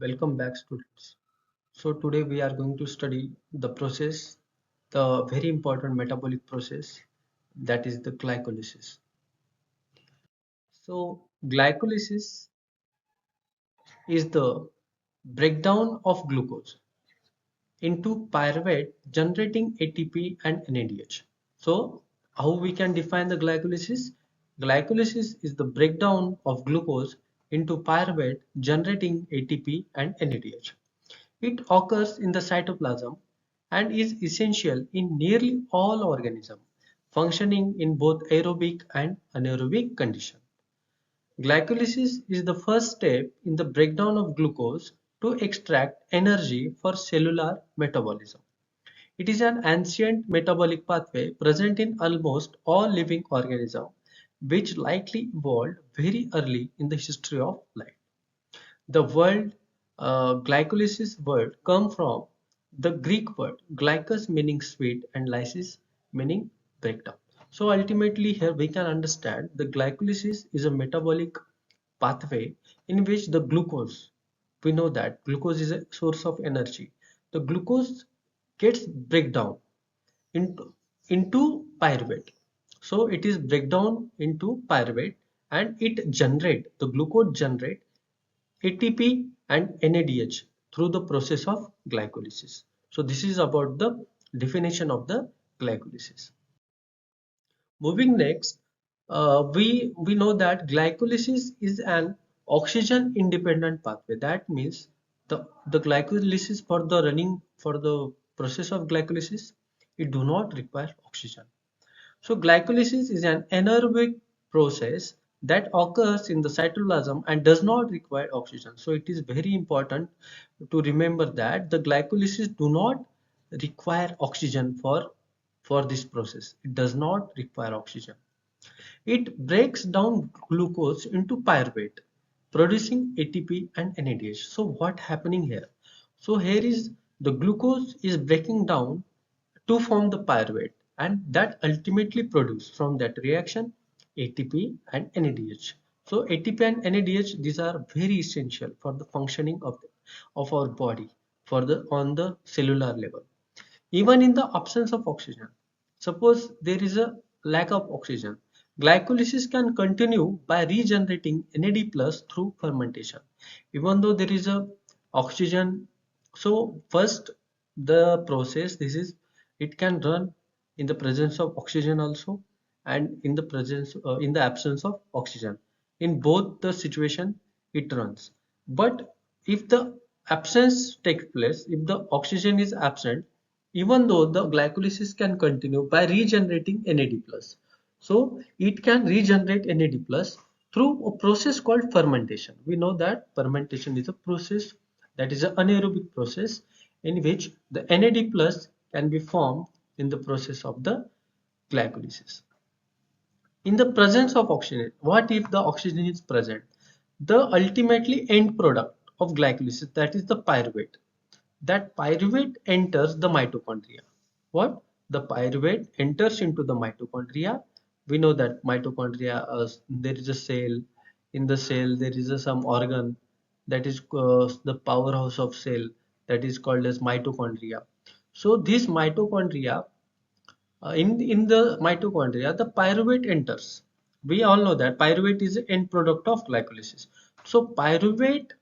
Welcome back, students. So today we are going to study the process, the very important metabolic process, that is the glycolysis. So glycolysis is the breakdown of glucose into pyruvate generating ATP and NADH. So how we can define the glycolysis? Glycolysis is the breakdown of glucose into pyruvate generating ATP and NADH. It occurs in the cytoplasm and is essential in nearly all organisms functioning in both aerobic and anaerobic conditions. Glycolysis is the first step in the breakdown of glucose to extract energy for cellular metabolism. It is an ancient metabolic pathway present in almost all living organisms, which likely evolved very early in the history of life. The word glycolysis word come from the Greek word glykos meaning sweet and lysis meaning breakdown. So ultimately here we can understand the glycolysis is a metabolic pathway in which the glucose, we know that glucose is a source of energy. The glucose gets breakdown into pyruvate. So it is breakdown into pyruvate and it generate the glucose generate ATP and NADH through the process of glycolysis. So this is about the definition of the glycolysis. Moving next, we know that glycolysis is an oxygen independent pathway. That means the glycolysis for the running for the process of glycolysis, it do not require oxygen. So glycolysis is an anaerobic process that occurs in the cytoplasm and does not require oxygen. So it is very important to remember that the glycolysis do not require oxygen for this process. It does not require oxygen. It breaks down glucose into pyruvate, producing ATP and NADH. So what happening here? So here is the glucose is breaking down to form the pyruvate and that ultimately produce from that reaction ATP and NADH. So ATP and NADH, these are very essential for the functioning of our body for the on the cellular level. Even in the absence of oxygen, suppose there is a lack of oxygen, glycolysis can continue by regenerating NAD plus through fermentation. Even though there is a oxygen, so first the process this is it can run in the presence of oxygen also and in the presence in the absence of oxygen. In both the situation it runs. But if the absence takes place, if the oxygen is absent, even though the glycolysis can continue by regenerating NAD+. So it can regenerate NAD+ through a process called fermentation. We know that fermentation is a process that is an anaerobic process in which the NAD+ can be formed in the process of the glycolysis. In the presence of oxygen, what if the oxygen is present? The ultimately end product of glycolysis, that is the pyruvate. That pyruvate enters the mitochondria. What? The pyruvate enters into the mitochondria. We know that mitochondria, there is a cell. In the cell, there is some organ that is the powerhouse of cell that is called as mitochondria. So this mitochondria in the mitochondria, the pyruvate enters. We all know that pyruvate is the end product of glycolysis. So pyruvate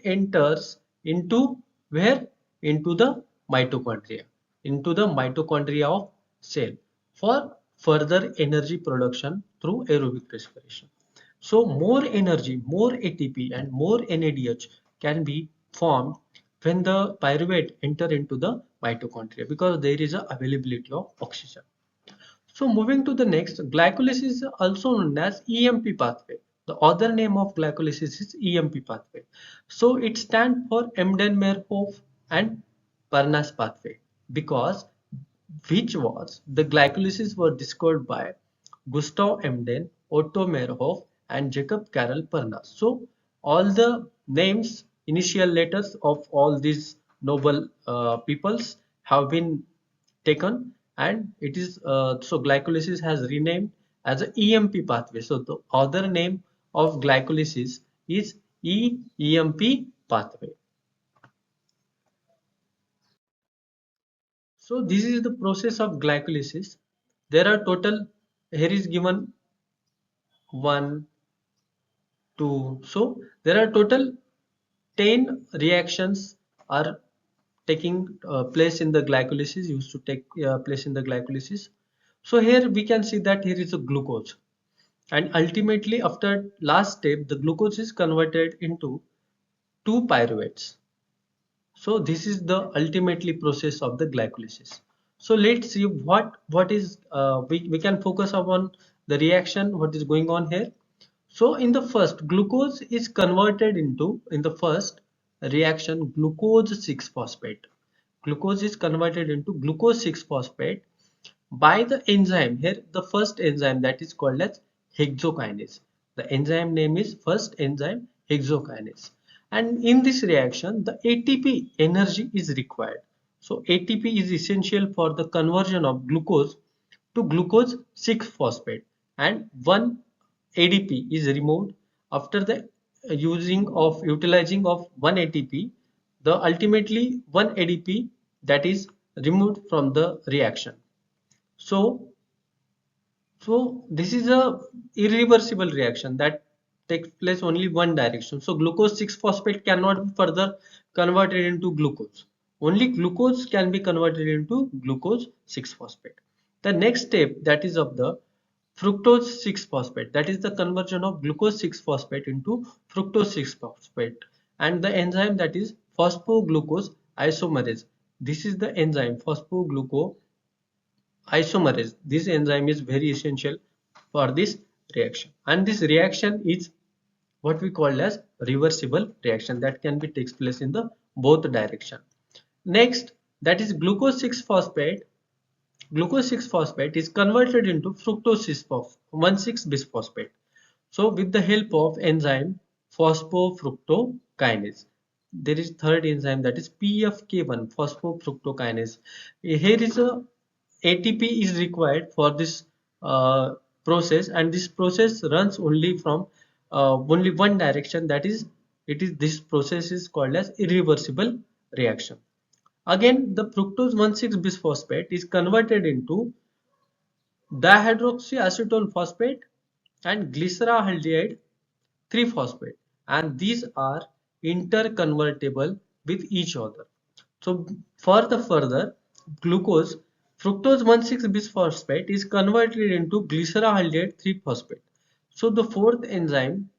enters into where? Into the mitochondria, into the mitochondria of cell for further energy production through aerobic respiration. So more energy, more ATP and more NADH can be formed when the pyruvate enter into the mitochondria because there is a availability of oxygen. So moving to the next, glycolysis is also known as EMP pathway. The other name of glycolysis is EMP pathway. So it stands for Embden-Meyerhof and Parnas pathway because which was the glycolysis were discovered by Gustav Emden, Otto Meyerhof and Jacob Carol Parnas. So all the names, initial letters of all these noble peoples have been taken and it is so glycolysis has renamed as a EMP pathway. So the other name of glycolysis is EMP pathway. So this is the process of glycolysis. There are total, here is given 1, 2. So there are total 10 reactions are taking place in the glycolysis, used to take place in the glycolysis. So here we can see that here is a glucose, and ultimately after last step the glucose is converted into 2 pyruvates. So this is the ultimately process of the glycolysis. So let's see what is we can focus upon the reaction, what is going on here. So in the first, glucose is converted into, in the first reaction, glucose 6 phosphate. Glucose is converted into glucose 6 phosphate by the enzyme. Here the first enzyme, that is called as hexokinase. The enzyme name is first enzyme hexokinase, and in this reaction the ATP energy is required. So ATP is essential for the conversion of glucose to glucose 6 phosphate, and 1 ADP is removed after the utilizing of 1 ATP. The ultimately 1 ADP that is removed from the reaction. So, so this is a irreversible reaction that takes place only one direction. So glucose 6 phosphate cannot be further converted into glucose. Only glucose can be converted into glucose 6 phosphate. The next step, that is of the fructose 6 phosphate, that is the conversion of glucose 6 phosphate into fructose 6 phosphate, and the enzyme, that is phosphoglucose isomerase. This is the enzyme phosphoglucose isomerase. This enzyme is very essential for this reaction, and this reaction is what we call as reversible reaction, that can be takes place in the both direction. Next, that is glucose 6 phosphate. Glucose 6 phosphate is converted into fructose 6 bisphosphate. So with the help of enzyme phosphofructokinase, there is third enzyme, that is PFK1 phosphofructokinase. Here is a ATP is required for this process, and this process runs only from only one direction, that is this process is called as irreversible reaction. Again, the fructose 1,6 bisphosphate is converted into dihydroxyacetone phosphate and glyceraldehyde 3-phosphate, and these are interconvertible with each other. So for the further, glucose fructose 1,6 bisphosphate is converted into glyceraldehyde 3-phosphate. So the fourth enzyme,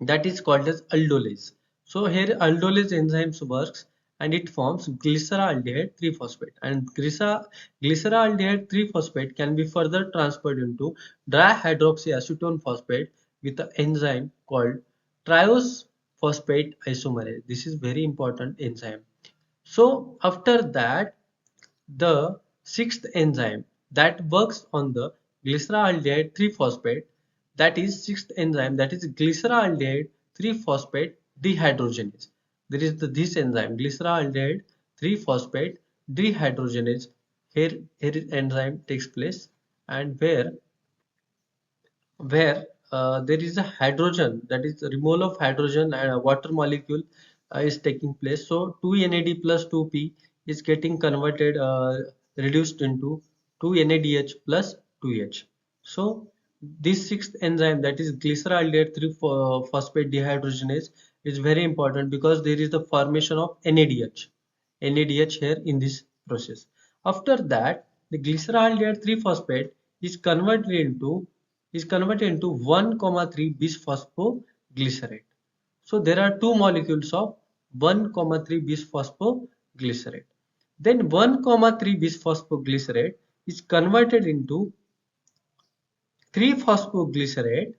that is called as aldolase. So here aldolase enzymes works, and it forms glyceraldehyde 3-phosphate, and glyceraldehyde 3-phosphate can be further transferred into dihydroxyacetone phosphate with the enzyme called triose phosphate isomerase. This is very important enzyme. So after that, the sixth enzyme that works on the glyceraldehyde 3-phosphate, that is sixth enzyme, that is glyceraldehyde 3-phosphate dehydrogenase. There is this enzyme glyceraldehyde 3-phosphate dehydrogenase. Here enzyme takes place, and where there is a hydrogen, that is removal of hydrogen and a water molecule is taking place. So 2 NAD plus 2P is getting converted, reduced into 2 NADH plus 2H. So this sixth enzyme, that is glyceraldehyde 3-phosphate dehydrogenase, is very important because there is the formation of NADH here in this process. After that, the glyceraldehyde 3-phosphate is converted into 1,3 bisphosphoglycerate. So there are two molecules of 1,3 bisphosphoglycerate. Then 1,3 bisphosphoglycerate is converted into 3-phosphoglycerate,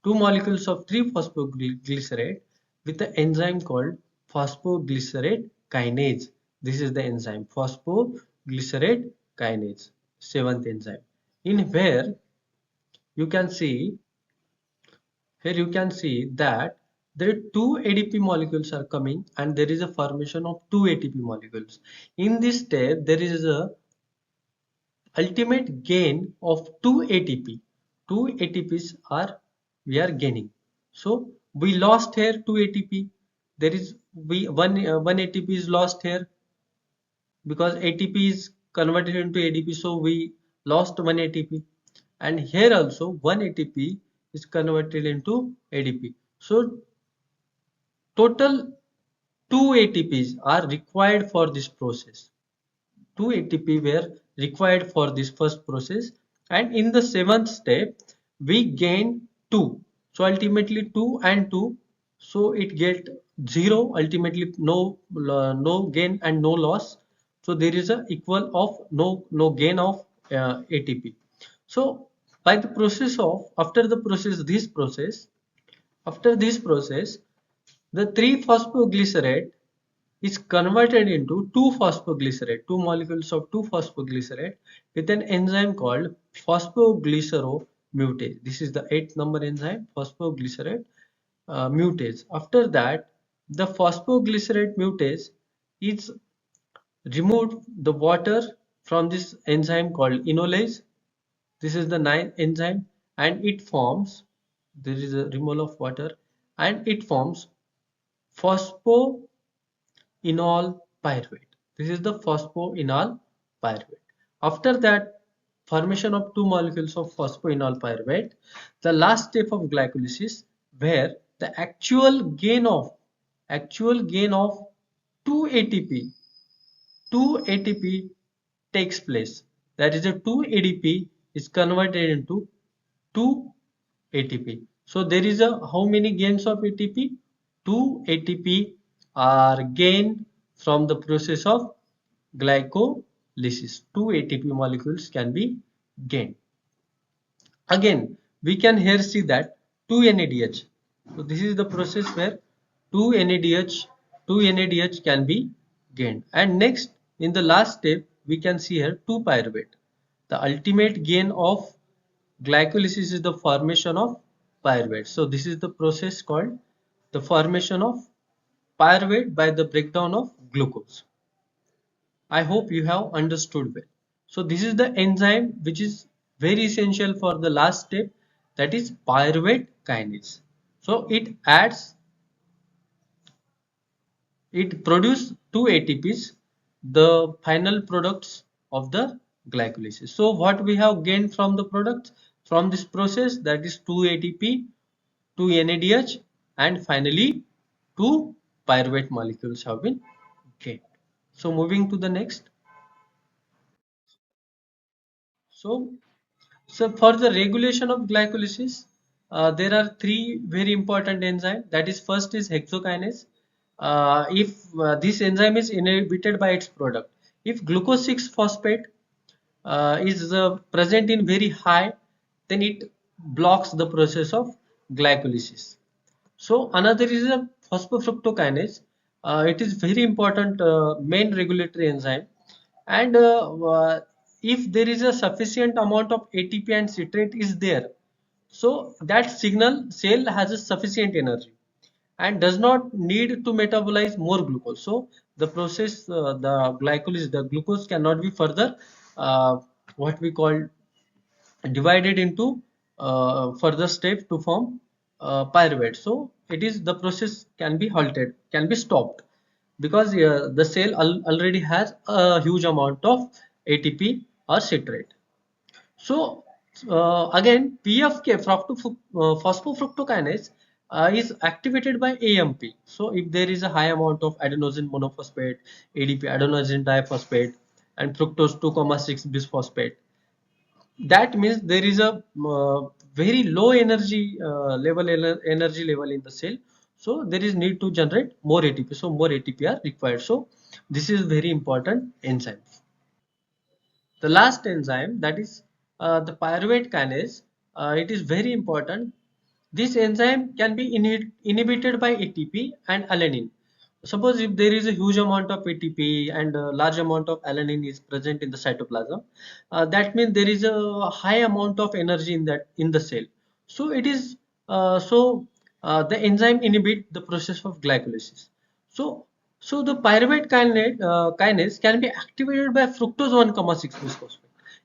two molecules of 3-phosphoglycerate with the enzyme called phosphoglycerate kinase. This is the enzyme phosphoglycerate kinase, seventh enzyme. In where you can see Here you can see that there are two ADP molecules are coming, and there is a formation of two ATP molecules. In this step, there is a ultimate gain of two ATP. Two ATPs are we are gaining. So we lost here two ATP. there is one ATP is lost here because ATP is converted into ADP, so we lost one ATP, and here also one ATP is converted into ADP. So total two ATPs are required for this process. Two ATP were required for this first process, and in the seventh step we gain 2. So ultimately 2 and 2, so it get 0, ultimately no gain and no loss. So there is a equal of no gain of ATP. So by the process of after this process, the 3-phosphoglycerate is converted into 2-phosphoglycerate, two molecules of 2-phosphoglycerate with an enzyme called phosphoglyceromutase. This is the 8th number enzyme, phosphoglycerate mutase. After that, the phosphoglycerate mutase is removed the water from this enzyme called enolase. This is the 9th enzyme, and it forms, there is a removal of water, and it forms phosphoenol pyruvate. This is the phosphoenol pyruvate. After that formation of two molecules of phosphoenol pyruvate, the last step of glycolysis, where the actual gain of 2 ATP 2 ATP takes place. That is, a 2 ADP is converted into 2 ATP. So there is a how many gains of ATP? 2 ATP are gained from the process of glycolysis. 2 ATP molecules can be gained. Again, we can here see that 2 NADH. So this is the process where 2 NADH 2 NADH can be gained. And next, in the last step, we can see here 2 pyruvate. The ultimate gain of glycolysis is the formation of pyruvate. So this is the process called the formation of pyruvate by the breakdown of glucose. I hope you have understood well. So this is the enzyme which is very essential for the last step, that is pyruvate kinase. So it produces two ATPs, the final products of the glycolysis. So what we have gained from the products from this process, that is 2 ATP, 2 NADH, and finally 2 pyruvate molecules have been gained. So moving to the next. So So for the regulation of glycolysis, there are three very important enzymes. That is, first is hexokinase. If this enzyme is inhibited by its product, if glucose 6 phosphate is present in very high, then it blocks the process of glycolysis. So another is a phosphofructokinase. It is very important main regulatory enzyme, and if there is a sufficient amount of ATP and citrate is there, so that signal cell has a sufficient energy and does not need to metabolize more glucose. So the process, the glycolysis, the glucose cannot be further what we call divided into further steps to form pyruvate. So it is, the process can be halted, can be stopped, because the cell already has a huge amount of ATP or citrate. So again, PFK phosphofructokinase is activated by EMP. So if there is a high amount of adenosine monophosphate, ADP adenosine diphosphate, and fructose 2,6 bisphosphate, that means there is a very low energy level in the cell, so there is need to generate more ATP, so more ATP are required. So this is very important enzyme. The last enzyme, that is the pyruvate kinase, it is very important. This enzyme can be inhibited by ATP and alanine. Suppose if there is a huge amount of ATP and a large amount of alanine is present in the cytoplasm, that means there is a high amount of energy in the cell. So it is the enzyme inhibit the process of glycolysis. So the pyruvate kinase can be activated by fructose 1,6 bisphosphate.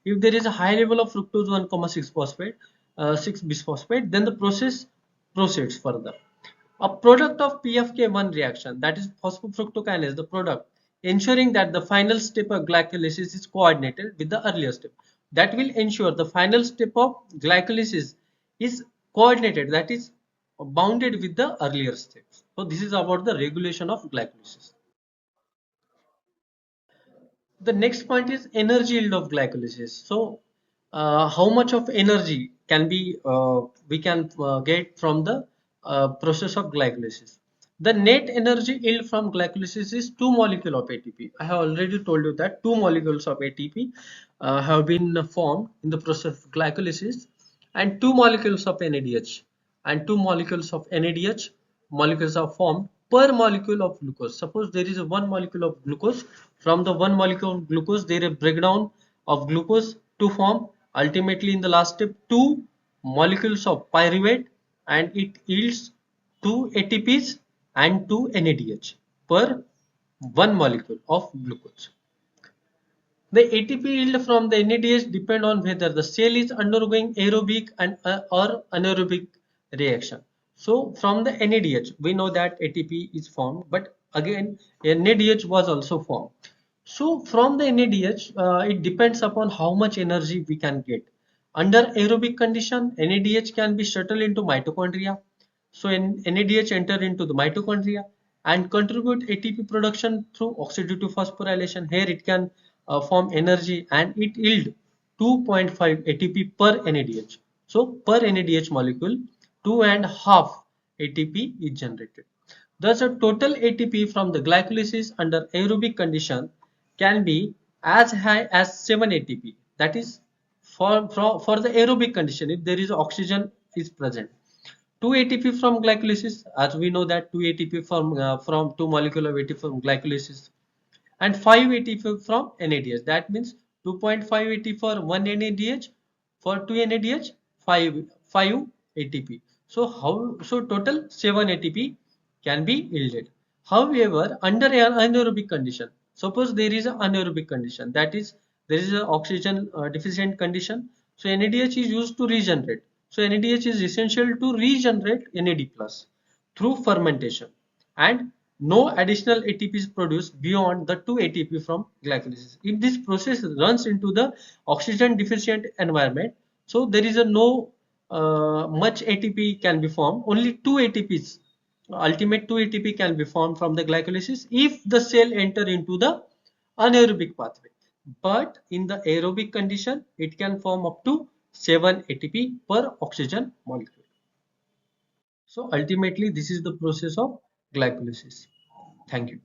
If there is a high level of fructose 1,6 phosphate, 6 bisphosphate, then the process proceeds further. A product of PFK1 reaction, that is phosphofructokinase, the product, ensuring that the final step of glycolysis is coordinated with the earlier step. That will ensure the final step of glycolysis is coordinated, that is bounded with the earlier steps. So this is about the regulation of glycolysis. The next point is energy yield of glycolysis. So how much of energy can be we can get from the process of glycolysis? The net energy yield from glycolysis is 2 molecules of ATP. I have already told you that 2 molecules of ATP have been formed in the process of glycolysis, and 2 molecules of NADH, and 2 molecules of NADH molecules are formed per molecule of glucose. Suppose there is a 1 molecule of glucose. From the 1 molecule of glucose, there is a breakdown of glucose to form ultimately in the last step 2 molecules of pyruvate, and it yields 2 ATPs and 2 NADH per 1 molecule of glucose. The ATP yield from the NADH depend on whether the cell is undergoing aerobic and or anaerobic reaction. So from the NADH, we know that ATP is formed, but again NADH was also formed. So from the NADH, it depends upon how much energy we can get. Under aerobic condition, NADH can be shuttled into mitochondria. So NADH enter into the mitochondria and contribute ATP production through oxidative phosphorylation. Here it can form energy and it yield 2.5 ATP per NADH. So per NADH molecule, 2.5 ATP is generated. Thus, a total ATP from the glycolysis under aerobic condition can be as high as 7 ATP. That is for the aerobic condition if there is oxygen is present. 2 ATP from glycolysis, as we know that 2 ATP from 2 molecule of ATP from glycolysis, and 5 ATP from NADH. That means 2.5 ATP for 1 NADH, for 2 NADH 5 ATP. So total 7 ATP can be yielded. However, under an anaerobic condition, suppose there is an anaerobic condition, that is there is an oxygen deficient condition. So NADH is used to regenerate. So NADH is essential to regenerate NAD plus through fermentation, and no additional ATP is produced beyond the 2 ATP from glycolysis. If this process runs into the oxygen deficient environment, so there is a no much ATP can be formed. Only 2 ATPs, ultimate 2 ATP can be formed from the glycolysis if the cell enter into the anaerobic pathway. But in the aerobic condition, it can form up to 7 ATP per oxygen molecule. So ultimately, this is the process of glycolysis. Thank you.